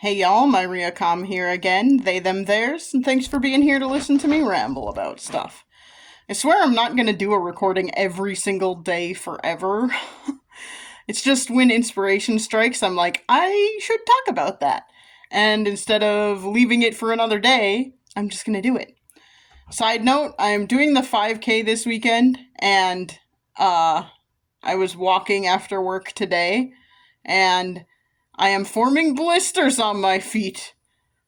Hey y'all, Myria Com here again, they, them, theirs, and thanks for being here to listen to me ramble about stuff. I swear I'm not gonna do a recording every single day forever. It's just when inspiration strikes, I'm like, I should talk about that. And instead of leaving it for another day, I'm just gonna do it. Side note, I'm doing the 5K this weekend, and I was walking after work today, and I am forming blisters on my feet,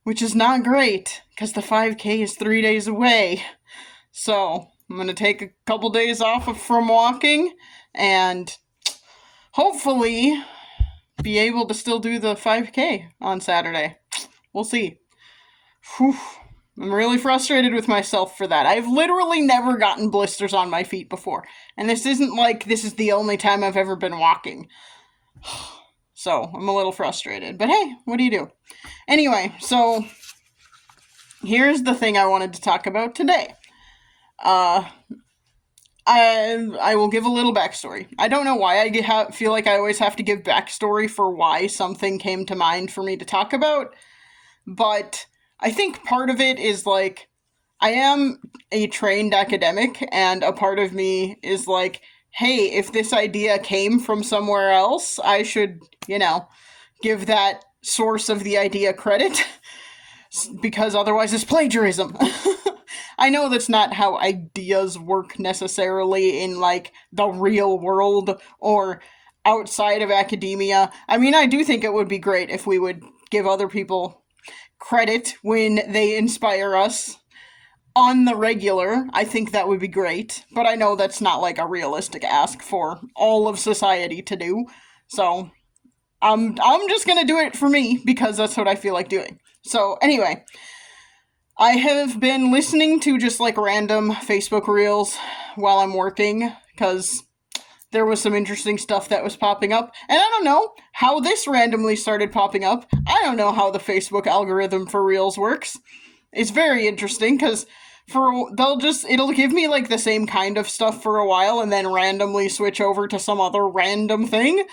which is not great, because the 5K is 3 days away. So, I'm going to take a couple days off from walking, and hopefully be able to still do the 5K on Saturday. We'll see. Whew. I'm really frustrated with myself for that. I've literally never gotten blisters on my feet before, and this isn't like this is the only time I've ever been walking. So, I'm a little frustrated. But hey, what do you do? Anyway, so here's the thing I wanted to talk about today. I will give a little backstory. I don't know why I feel like I always have to give backstory for why something came to mind for me to talk about, but I think part of it is like, I am a trained academic, and a part of me is like, hey, if this idea came from somewhere else, I should, give that source of the idea credit, because otherwise it's plagiarism. I know that's not how ideas work necessarily in, like, the real world or outside of academia. I mean, I do think it would be great if we would give other people credit when they inspire us on the regular. I think that would be great, but I know that's not like a realistic ask for all of society to do. So I'm just gonna do it for me because that's what I feel like doing. So anyway, I have been listening to just like random Facebook reels while I'm working because there was some interesting stuff that was popping up, and I don't know how this randomly started popping up. I don't know how the Facebook algorithm for reels works. It's very interesting because it'll give me like the same kind of stuff for a while and then randomly switch over to some other random thing.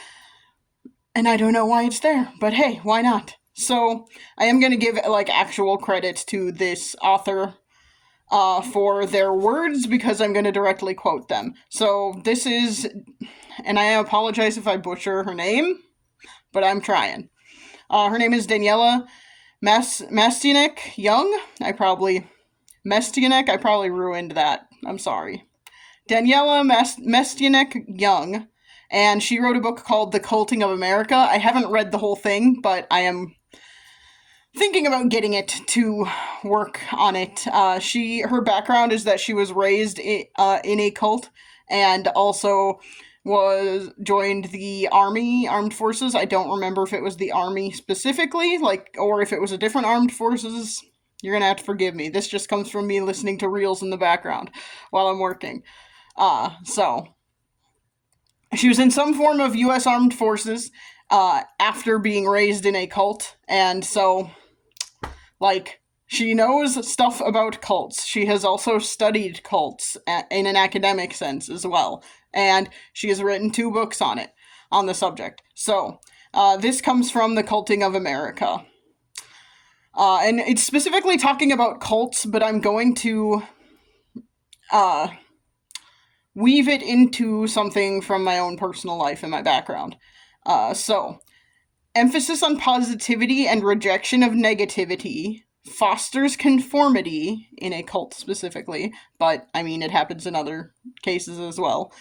And I don't know why it's there, but hey, why not? So I am going to give like actual credit to this author for their words because I'm going to directly quote them. So this is, and I apologize if I butcher her name, but I'm trying. Her name is Daniela Mestianek Young. I probably ruined that. I'm sorry. Daniela Mestianek Young, and she wrote a book called The Culting of America. I haven't read the whole thing, but I am thinking about getting it to work on it. Her background is that she was raised in a cult, and also joined the armed forces. I don't remember if it was the army specifically, or if it was a different armed forces. You're gonna have to forgive me. This just comes from me listening to reels in the background while I'm working. So she was in some form of U.S. Armed Forces after being raised in a cult, and so, she knows stuff about cults. She has also studied cults in an academic sense as well, and she has written 2 books on the subject. So, this comes from The Culting of America. And it's specifically talking about cults, but I'm going to weave it into something from my own personal life and my background. So, emphasis on positivity and rejection of negativity fosters conformity in a cult specifically, but I mean it happens in other cases as well,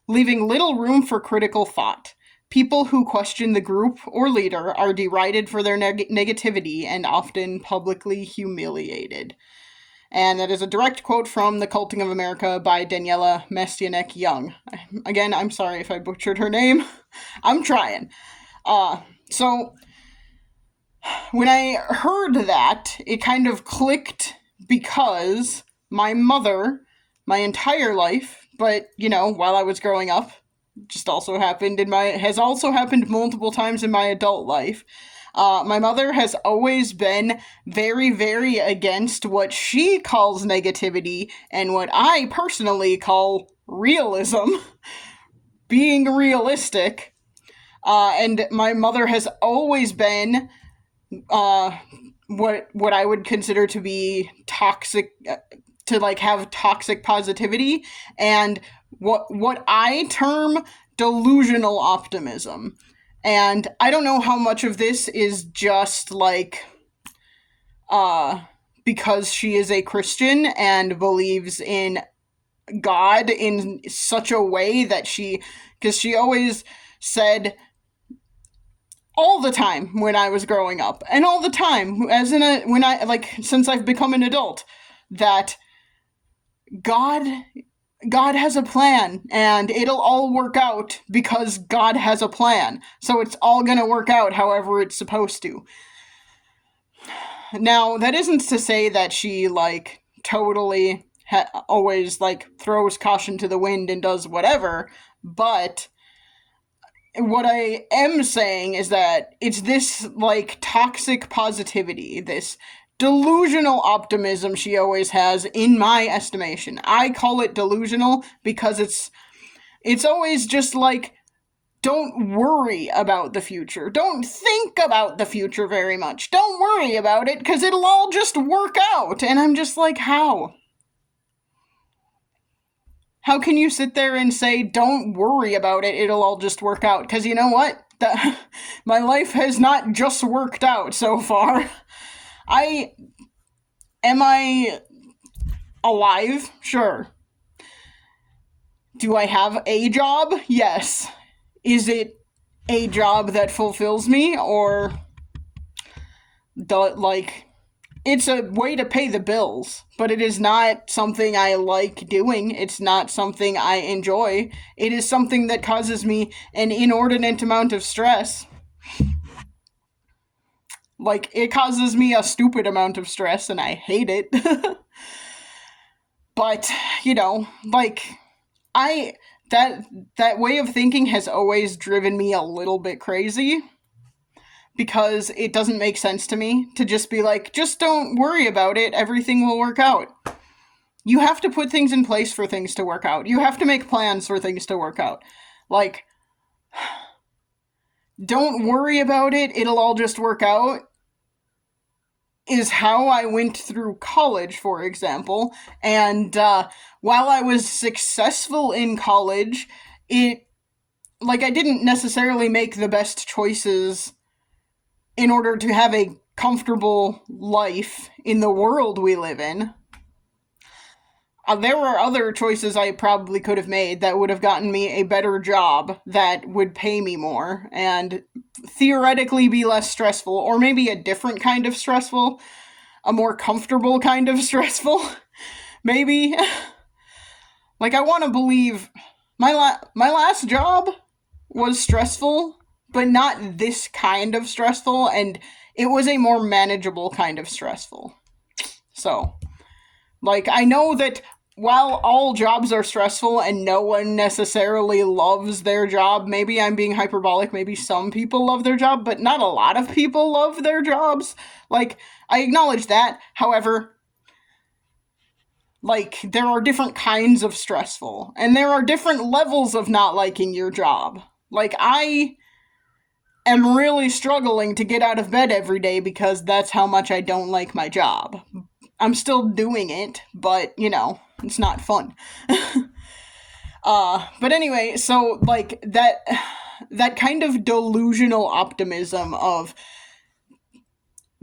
leaving little room for critical thought. People who question the group or leader are derided for their negativity and often publicly humiliated. And that is a direct quote from The Culting of America by Daniela Mestianek Young. Again, I'm sorry if I butchered her name. I'm trying. So, when I heard that, it kind of clicked because my mother, my entire life, but, while I was growing up, has also happened multiple times in my adult life. My mother has always been very, very against what she calls negativity and what I personally call realism, being realistic. And my mother has always been uh, what I would consider to be toxic, to like have toxic positivity, and what I term delusional optimism. And I don't know how much of this is just like uh because she is a Christian and believes in God in such a way that because she always said all the time when I was growing up, and all the time as in a when I like since I've become an adult, that God God has a plan and it'll all work out because God has a plan. So it's all going to work out however it's supposed to. Now, that isn't to say that she like totally always like throws caution to the wind and does whatever, but what I am saying is that it's this like toxic positivity, this delusional optimism she always has in my estimation. I call it delusional because it's always just like, don't worry about the future. Don't think about the future very much. Don't worry about it because it'll all just work out. And I'm just like, how? How can you sit there and say, don't worry about it, it'll all just work out? Because you know what? My life has not just worked out so far. Am I alive? Sure. Do I have a job? Yes. Is it a job that fulfills me, or like it's a way to pay the bills, but it is not something I like doing. It's not something I enjoy. It is something that causes me an inordinate amount of stress. Like, it causes me a stupid amount of stress, and I hate it. But, like, I that way of thinking has always driven me a little bit crazy, because it doesn't make sense to me to just be like, just don't worry about it, everything will work out. You have to put things in place for things to work out. You have to make plans for things to work out. Like, don't worry about it, it'll all just work out, is how I went through college, for example. And while I was successful in college, I didn't necessarily make the best choices in order to have a comfortable life in the world we live in. There were other choices I probably could have made that would have gotten me a better job that would pay me more and theoretically be less stressful, or maybe a different kind of stressful, a more comfortable kind of stressful, maybe. Like, I want to believe my last job was stressful, but not this kind of stressful, and it was a more manageable kind of stressful. So, like, I know that while all jobs are stressful and no one necessarily loves their job, maybe I'm being hyperbolic, maybe some people love their job, but not a lot of people love their jobs. Like, I acknowledge that. However, like, there are different kinds of stressful, and there are different levels of not liking your job. Like, I am really struggling to get out of bed every day because that's how much I don't like my job. I'm still doing it, but, it's not fun. But anyway, so, like, that kind of delusional optimism of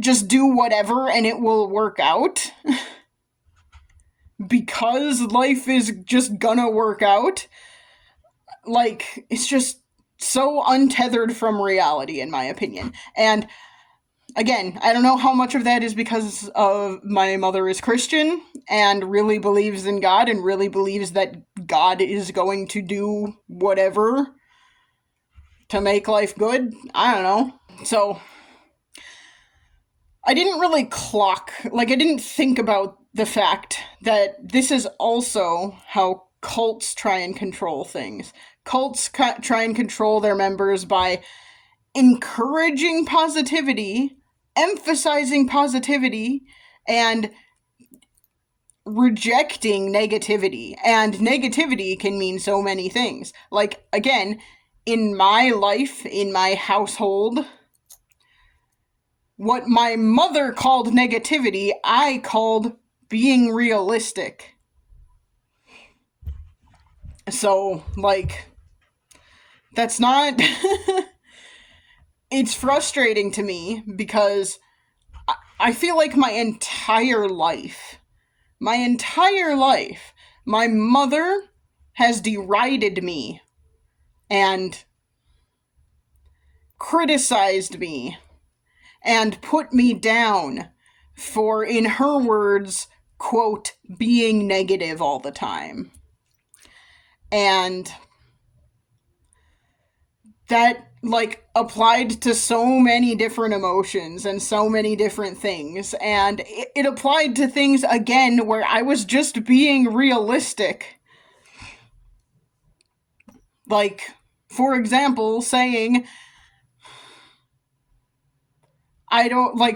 just do whatever and it will work out because life is just gonna work out, like, it's just so untethered from reality, in my opinion. And again, I don't know how much of that is because of my mother is Christian and really believes in God and really believes that God is going to do whatever to make life good. I don't know. So, I didn't really I didn't think about the fact that this is also how cults try and control things. Cults try and control their members by encouraging positivity, emphasizing positivity, and rejecting negativity. And negativity can mean so many things. Like, again, in my life, in my household, what my mother called negativity, I called being realistic. So, like, that's not. It's frustrating to me because I feel like my entire life, my mother has derided me and criticized me and put me down for, in her words, quote, being negative all the time. And that, like, applied to so many different emotions and so many different things. And it applied to things, again, where I was just being realistic. Like, for example, saying,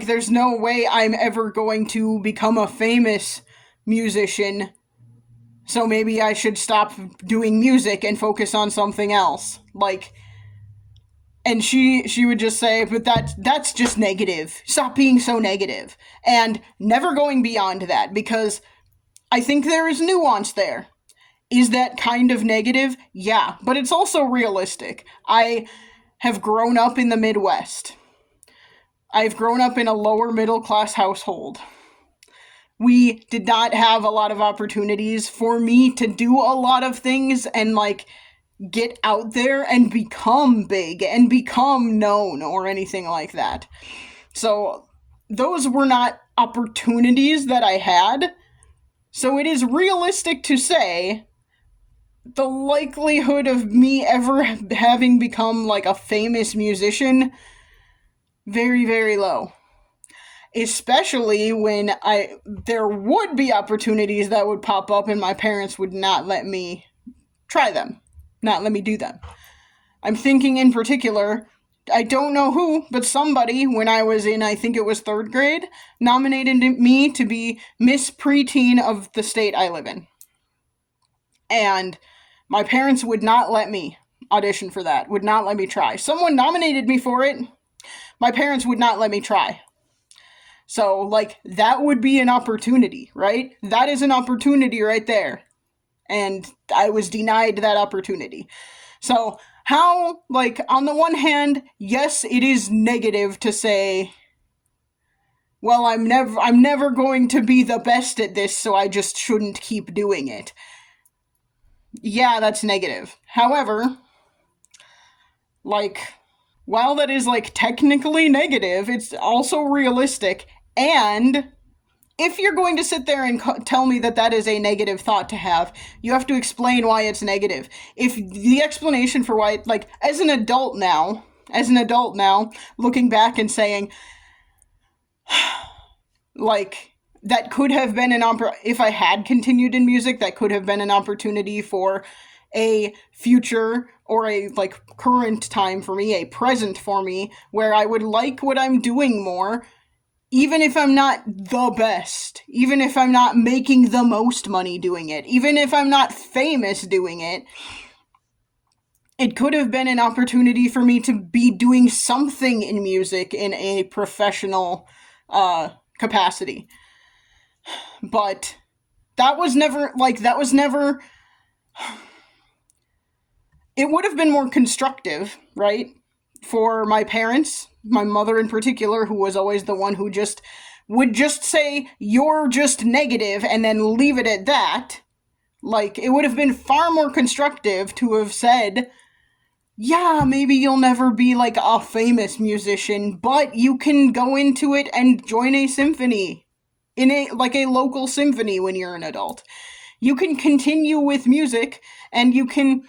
there's no way I'm ever going to become a famous musician, so maybe I should stop doing music and focus on something else. Like, and she would just say, but that's just negative. Stop being so negative. And never going beyond that, because I think there is nuance there. Is that kind of negative? Yeah, but it's also realistic. I have grown up in the Midwest. I've grown up in a lower middle class household. We did not have a lot of opportunities for me to do a lot of things and, like, get out there and become big and become known or anything like that. So those were not opportunities that I had. So it is realistic to say the likelihood of me ever having become, like, a famous musician, very, very low. Especially when there would be opportunities that would pop up and my parents would not let me try them. Not let me do them. I'm thinking in particular, I don't know who, but somebody, when I was in, I think it was 3rd grade, nominated me to be Miss Preteen of the state I live in. And my parents would not let me audition for that, would not let me try. Someone nominated me for it. My parents would not let me try. So, like, that would be an opportunity, right? That is an opportunity right there. And I was denied that opportunity. So, how, like, on the one hand, yes, it is negative to say, well, I'm never going to be the best at this, so I just shouldn't keep doing it. Yeah, that's negative. However, like, while that is, like, technically negative, it's also realistic. And if you're going to sit there and tell me that that is a negative thought to have, you have to explain why it's negative. If the explanation for why, like, as an adult now, looking back and saying, like, that could have been if I had continued in music, that could have been an opportunity for a future or a, like, current time for me, a present for me, where I would like what I'm doing more, even if I'm not the best, even if I'm not making the most money doing it, even if I'm not famous doing it, it could have been an opportunity for me to be doing something in music in a professional capacity. But that was never, it would have been more constructive, right? For my parents, my mother in particular, who was always the one who would just say, you're just negative, and then leave it at that. Like, it would have been far more constructive to have said, yeah, maybe you'll never be, like, a famous musician, but you can go into it and join a symphony, in a local symphony when you're an adult. You can continue with music, and you can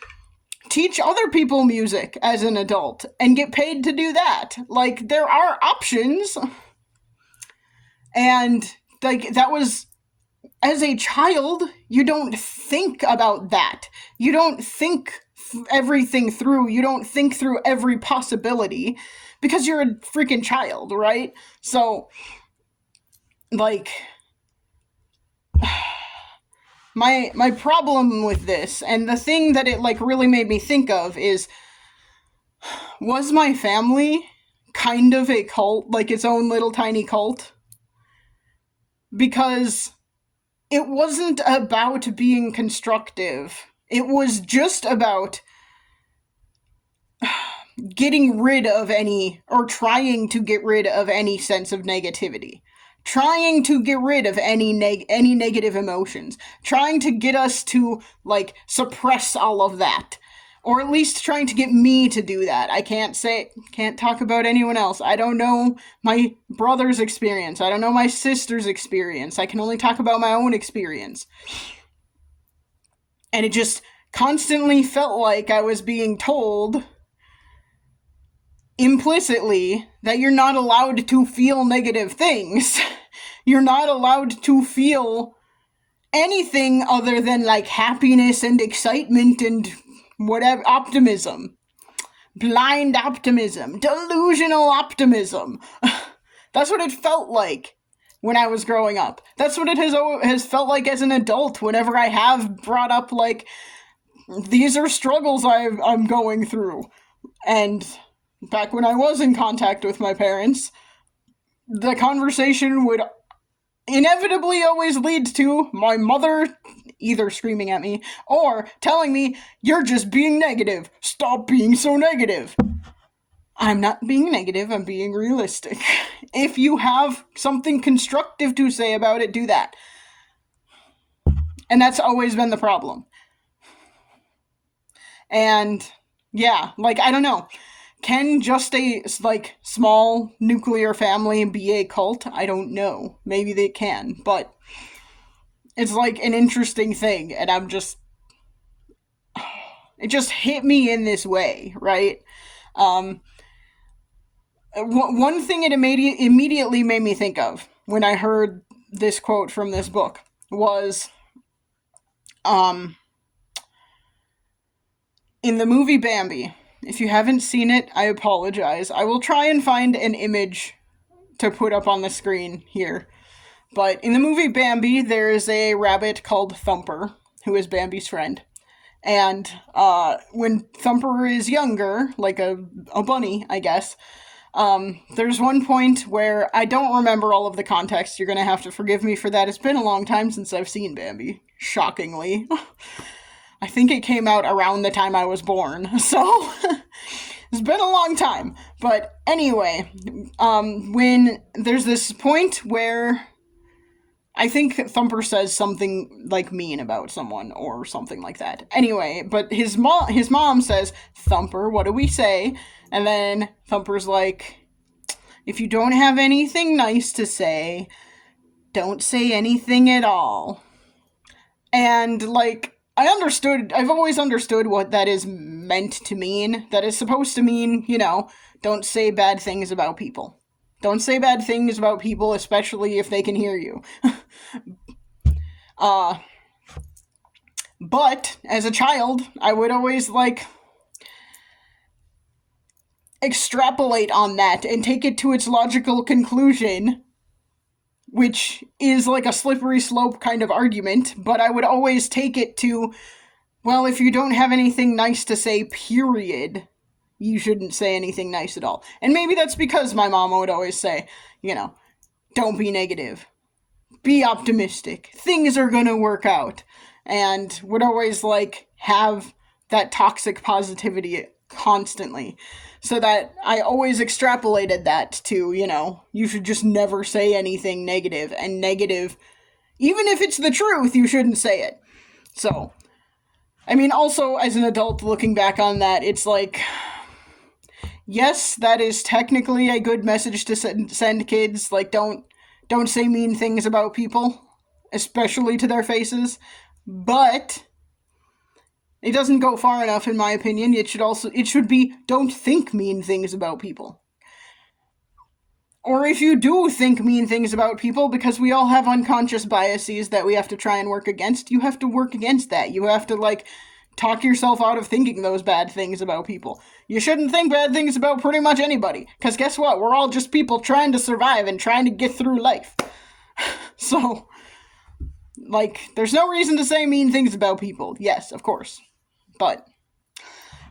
teach other people music as an adult and get paid to do that. Like, there are options. And, like, that was, as a child, you don't think about that. You don't think everything through. You don't think through every possibility because you're a freaking child, right? So, like, my problem with this, and the thing that it, like, really made me think of is, was my family kind of a cult, like its own little tiny cult, because it wasn't about being constructive. It was just about getting rid of any, or trying to get rid of any sense of negativity. Trying to get rid of any negative emotions. Trying to get us to, like, suppress all of that. Or at least trying to get me to do that. I can't talk about anyone else. I don't know my brother's experience. I don't know my sister's experience. I can only talk about my own experience. And it just constantly felt like I was being told implicitly that you're not allowed to feel negative things. You're not allowed to feel anything other than, like, happiness and excitement and whatever. Optimism. Blind optimism. Delusional optimism. That's what it felt like when I was growing up. That's what it has felt like as an adult whenever I have brought up, like, these are struggles I'm going through. And back when I was in contact with my parents, the conversation would inevitably always lead to my mother either screaming at me or telling me, "You're just being negative. Stop being so negative." I'm not being negative, I'm being realistic. If you have something constructive to say about it, do that. And that's always been the problem. And yeah, like, I don't know. Can just a, like, small nuclear family be a cult? I don't know. Maybe they can, but it's, like, an interesting thing, and I'm just... It just hit me in this way, right? One thing it immediately made me think of when I heard this quote from this book was, in the movie Bambi. If you haven't seen it, I apologize. I will try and find an image to put up on the screen here. But in the movie Bambi, there is a rabbit called Thumper, who is Bambi's friend. And when Thumper is younger, like a bunny, I guess, there's one point where I don't remember all of the context. You're going to have to forgive me for that. It's been a long time since I've seen Bambi, shockingly. I think it came out around the time I was born, so it's been a long time. But anyway, when there's this point where I think Thumper says something, like, mean about someone or something like that. Anyway, but his mom says, "Thumper, what do we say?" And then Thumper's like, "If you don't have anything nice to say, don't say anything at all." And, like, I've always understood what that is meant to mean. That is supposed to mean, don't say bad things about people. Don't say bad things about people, especially if they can hear you. But, as a child, I would always, like, extrapolate on that and take it to its logical conclusion, which is like a slippery slope kind of argument, but I would always take it to, well, if you don't have anything nice to say, period, you shouldn't say anything nice at all. And maybe that's because my mom would always say, don't be negative. Be optimistic. Things are gonna work out. And would always, like, have that toxic positivity constantly. So that I always extrapolated that to, you should just never say anything negative. And negative, even if it's the truth, you shouldn't say it. So, I mean, also, as an adult looking back on that, it's like, yes, that is technically a good message to send kids. Like, don't say mean things about people, especially to their faces. But it doesn't go far enough, in my opinion. It should be, don't think mean things about people. Or if you do think mean things about people, because we all have unconscious biases that we have to try and work against, you have to work against that. You have to, like, talk yourself out of thinking those bad things about people. You shouldn't think bad things about pretty much anybody, because guess what? We're all just people trying to survive and trying to get through life. So, like, there's no reason to say mean things about people. Yes, of course. But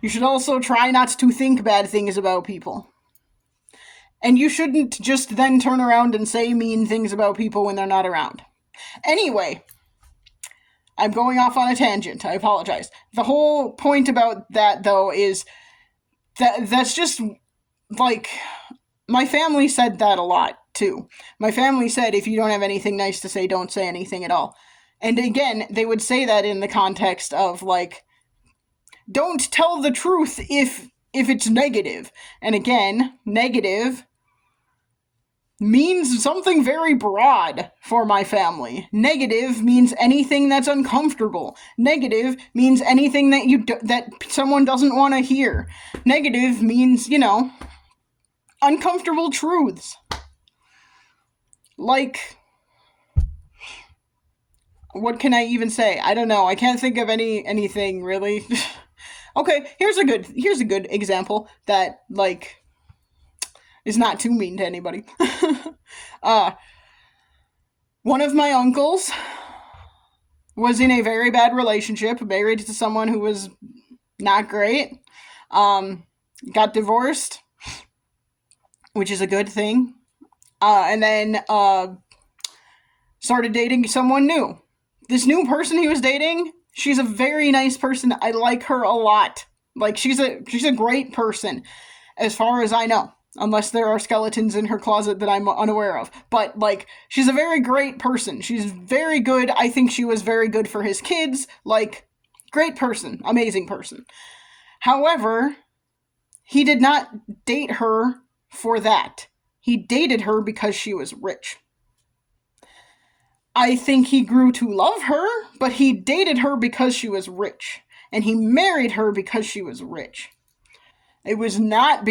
you should also try not to think bad things about people. And you shouldn't just then turn around and say mean things about people when they're not around. Anyway, I'm going off on a tangent. I apologize. The whole point about that, though, is that's just like my family said that a lot too. My family said if you don't have anything nice to say, don't say anything at all. And again, they would say that in the context of like, don't tell the truth if it's negative. And again, negative means something very broad for my family. Negative means anything that's uncomfortable. Negative means anything that someone doesn't want to hear. Negative means, uncomfortable truths. Like, what can I even say? I don't know. I can't think of anything really. Okay, here's a good example that like is not too mean to anybody. One of my uncles was in a very bad relationship, married to someone who was not great. Got divorced, which is a good thing. And then started dating someone new. This new person he was dating, she's a very nice person. I like her a lot. Like, she's a great person, as far as I know. Unless there are skeletons in her closet that I'm unaware of. But, like, she's a very great person. She's very good. I think she was very good for his kids. Like, great person. Amazing person. However, he did not date her for that. He dated her because she was rich. I think he grew to love her, but he dated her because she was rich. And he married her because she was rich. It was not,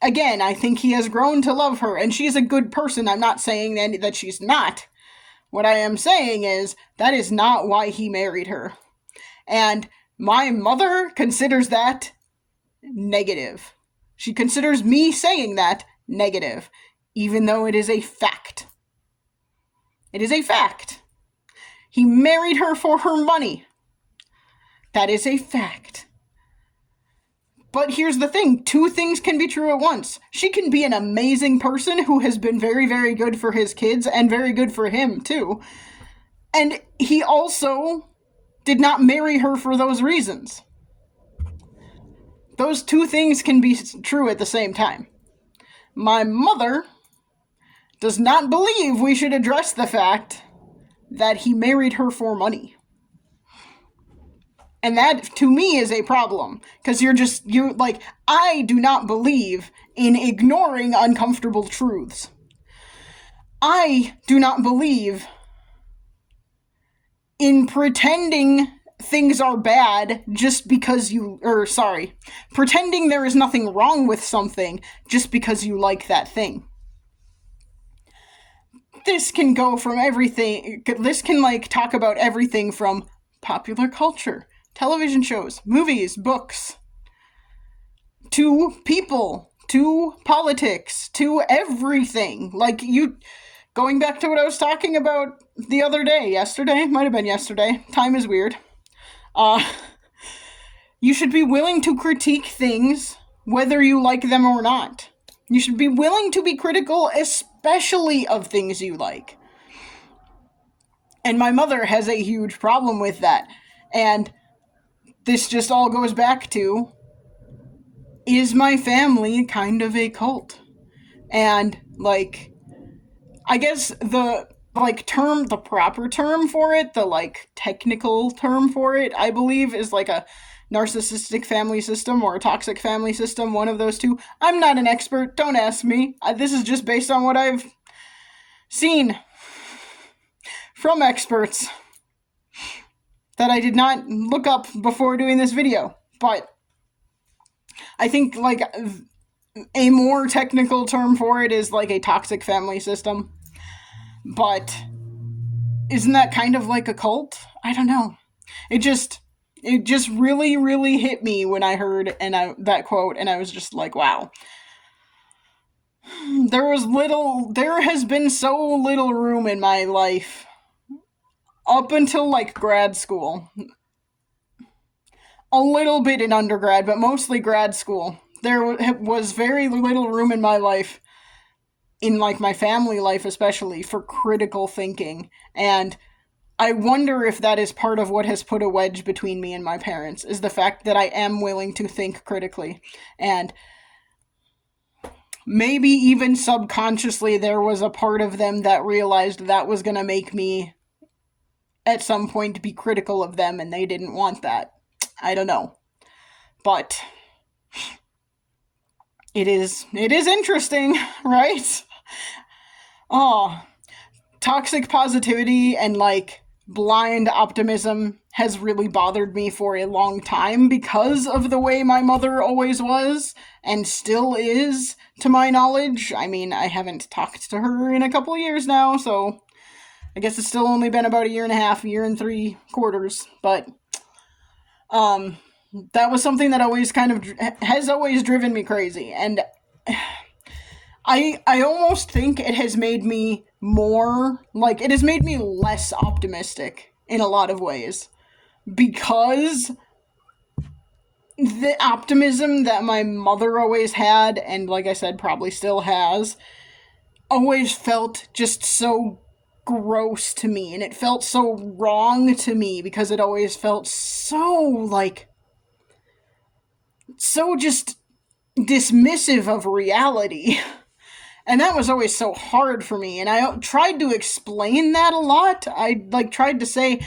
again, I think he has grown to love her, and she's a good person. I'm not saying that she's not. What I am saying is, that is not why he married her. And my mother considers that negative. She considers me saying that negative, even though it is a fact. It is a fact. He married her for her money. That is a fact. But here's the thing. Two things can be true at once. She can be an amazing person who has been very, very good for his kids and very good for him, too. And he also did not marry her for those reasons. Those two things can be true at the same time. My mother does not believe we should address the fact that he married her for money. And that, to me, is a problem. Because I do not believe in ignoring uncomfortable truths. I do not believe in pretending things are bad just because pretending there is nothing wrong with something just because you like that thing. This can go from everything. This can, talk about everything from popular culture, television shows, movies, books, to people, to politics, to everything. Going back to what I was talking about the other day, yesterday, might have been yesterday, time is weird. You should be willing to critique things, whether you like them or not. You should be willing to be critical, especially of things you like. And my mother has a huge problem with that. And this just all goes back to, is my family kind of a cult? And, I guess the proper term for it, the, technical term for it, I believe, is, a narcissistic family system or a toxic family system, one of those two. I'm not an expert, don't ask me. This is just based on what I've seen from experts that I did not look up before doing this video. But I think, a more technical term for it is, a toxic family system. But isn't that kind of like a cult? I don't know. It just really, really hit me when I heard that quote, and I was just like, wow. There has been so little room in my life up until, grad school. A little bit in undergrad, but mostly grad school, there was very little room in my life, in like my family life especially, for critical thinking. And I wonder if that is part of what has put a wedge between me and my parents, is the fact that I am willing to think critically. And maybe even subconsciously there was a part of them that realized that was going to make me at some point be critical of them, and they didn't want that. I don't know. But it is interesting, right? Oh, toxic positivity and like blind optimism has really bothered me for a long time because of the way my mother always was and still is, to my knowledge. I mean, I haven't talked to her in a couple of years now, so I guess it's still only been about a year and a half, year and 3/4, but that was something that always kind of has always driven me crazy. And I almost think it has made me more, like, it has made me less optimistic in a lot of ways, because the optimism that my mother always had, and like I said, probably still has, always felt just so gross to me, and it felt so wrong to me because it always felt so, like, so just dismissive of reality. And that was always so hard for me, and I tried to explain that a lot. I, like, tried to say,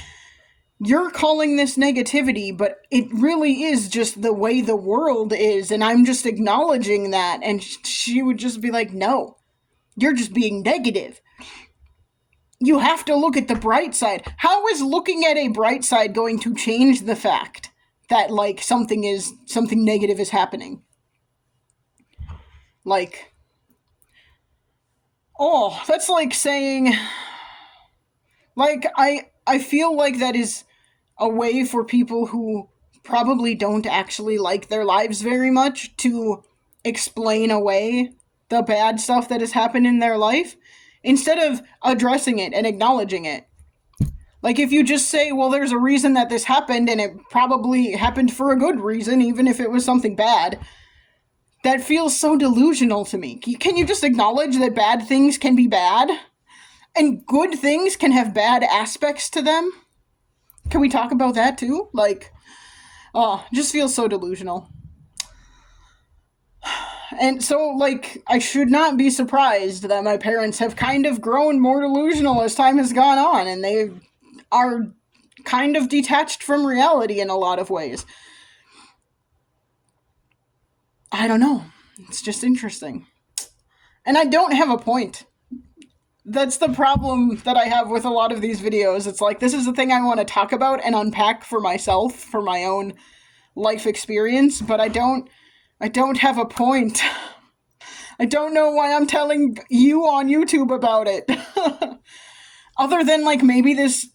you're calling this negativity, but it really is just the way the world is, and I'm just acknowledging that. And she would just be like, no, you're just being negative. You have to look at the bright side. How is looking at a bright side going to change the fact that, like, something negative is happening? Like, oh, that's like saying, like, I feel like that is a way for people who probably don't actually like their lives very much to explain away the bad stuff that has happened in their life, instead of addressing it and acknowledging it. Like, if you just say, well, there's a reason that this happened, and it probably happened for a good reason, even if it was something bad, that feels so delusional to me. Can you just acknowledge that bad things can be bad? And good things can have bad aspects to them? Can we talk about that too? Like, oh, just feels so delusional. And so, like, I should not be surprised that my parents have kind of grown more delusional as time has gone on, and they are kind of detached from reality in a lot of ways. I don't know. It's just interesting. And I don't have a point. That's the problem that I have with a lot of these videos. It's like, this is the thing I want to talk about and unpack for myself, for my own life experience, but I don't have a point. I don't know why I'm telling you on YouTube about it. Other than, like, maybe this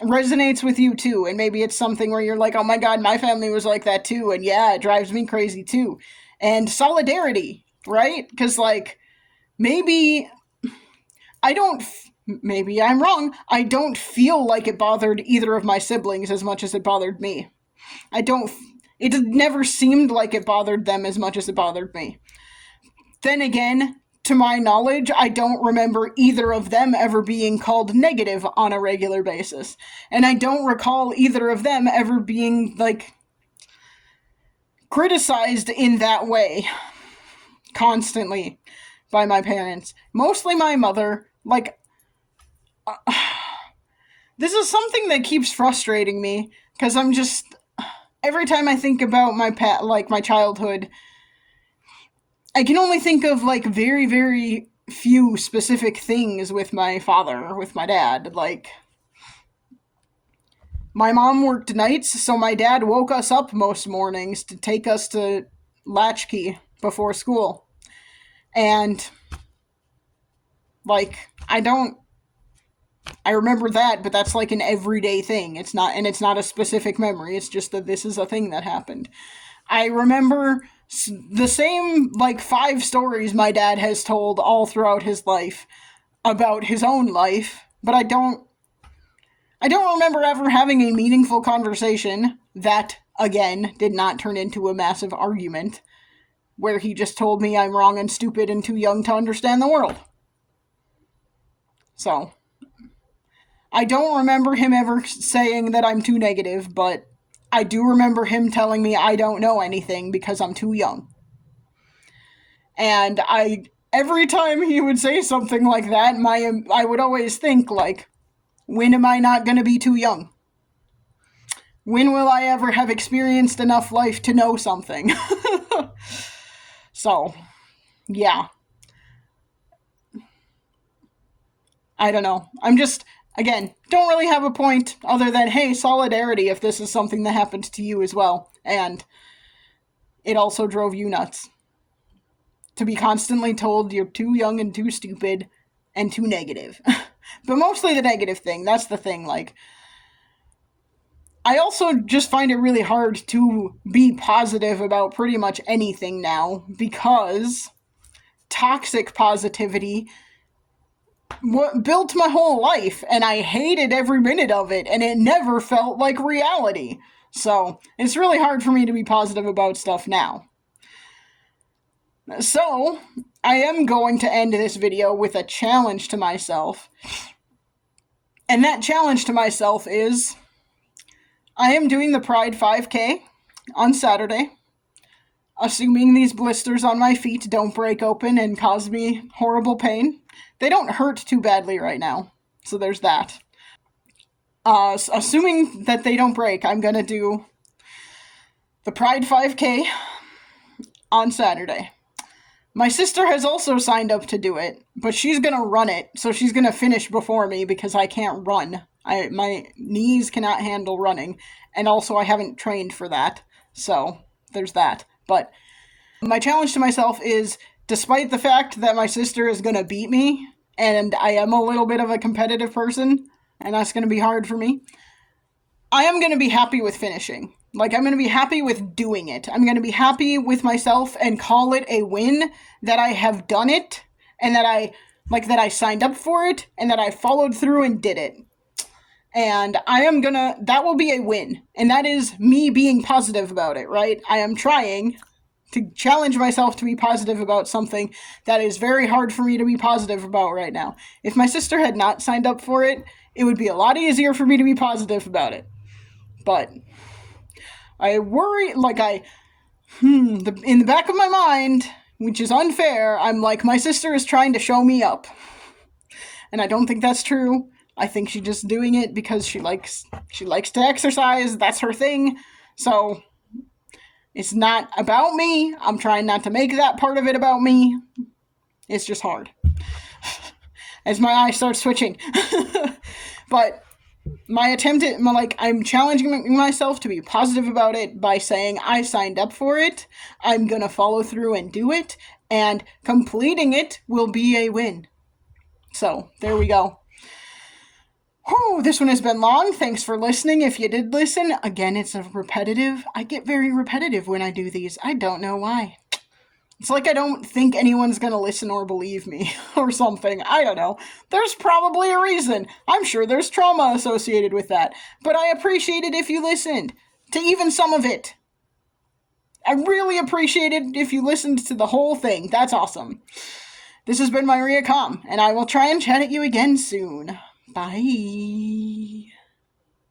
resonates with you too, and maybe it's something where you're like, oh my god, my family was like that too, and yeah, it drives me crazy too. And solidarity, right? Because, like, maybe maybe I'm wrong, I don't feel like it bothered either of my siblings as much as it bothered me. It never seemed like it bothered them as much as it bothered me. Then again, to my knowledge, I don't remember either of them ever being called negative on a regular basis. And I don't recall either of them ever being, like, criticized in that way constantly by my parents. Mostly my mother. Like, this is something that keeps frustrating me, because I'm just, every time I think about my childhood, I can only think of, like, very, very few specific things with my father, with my dad. Like, my mom worked nights, so my dad woke us up most mornings to take us to latchkey before school. And, like, I remember that, but that's like an everyday thing. It's not a specific memory. It's just that this is a thing that happened. I remember the same, like, 5 stories my dad has told all throughout his life about his own life, but I don't remember ever having a meaningful conversation that, again, did not turn into a massive argument where he just told me I'm wrong and stupid and too young to understand the world. So, I don't remember him ever saying that I'm too negative, but I do remember him telling me I don't know anything because I'm too young. And every time he would say something like that, I would always think, like, when am I not going to be too young? When will I ever have experienced enough life to know something? So, yeah. I don't know. I'm just, again, don't really have a point other than, hey, solidarity if this is something that happened to you as well. And it also drove you nuts. To be constantly told you're too young and too stupid and too negative. But mostly the negative thing. That's the thing, like, I also just find it really hard to be positive about pretty much anything now because toxic positivity built my whole life and I hated every minute of it and it never felt like reality. So it's really hard for me to be positive about stuff now. So I am going to end this video with a challenge to myself. And that challenge to myself is I am doing the Pride 5K on Saturday, assuming these blisters on my feet don't break open and cause me horrible pain. They don't hurt too badly right now, so there's that. Assuming that they don't break, I'm going to do the Pride 5K on Saturday. My sister has also signed up to do it, but she's going to run it, so she's going to finish before me because I can't run. My knees cannot handle running, and also I haven't trained for that, so there's that. But my challenge to myself is, despite the fact that my sister is going to beat me, and I am a little bit of a competitive person, and that's going to be hard for me, I am going to be happy with finishing. Like, I'm going to be happy with doing it. I'm going to be happy with myself and call it a win that I have done it, and that I signed up for it, and that I followed through and did it. And that will be a win. And that is me being positive about it, right? I am trying to challenge myself to be positive about something that is very hard for me to be positive about right now. If my sister had not signed up for it, it would be a lot easier for me to be positive about it. But I worry, in the back of my mind, which is unfair, I'm like, my sister is trying to show me up. And I don't think that's true. I think she's just doing it because she likes to exercise. That's her thing. So it's not about me. I'm trying not to make that part of it about me. It's just hard. As my eyes start switching. But my attempt at, I'm challenging myself to be positive about it by saying I signed up for it. I'm going to follow through and do it. And completing it will be a win. So, there we go. Whew, this one has been long. Thanks for listening. If you did listen, again, it's repetitive. I get very repetitive when I do these. I don't know why. It's like I don't think anyone's going to listen or believe me or something. I don't know. There's probably a reason. I'm sure there's trauma associated with that. But I appreciate it if you listened to even some of it. I really appreciate it if you listened to the whole thing. That's awesome. This has been Maria Com, and I will try and chat at you again soon. Bye.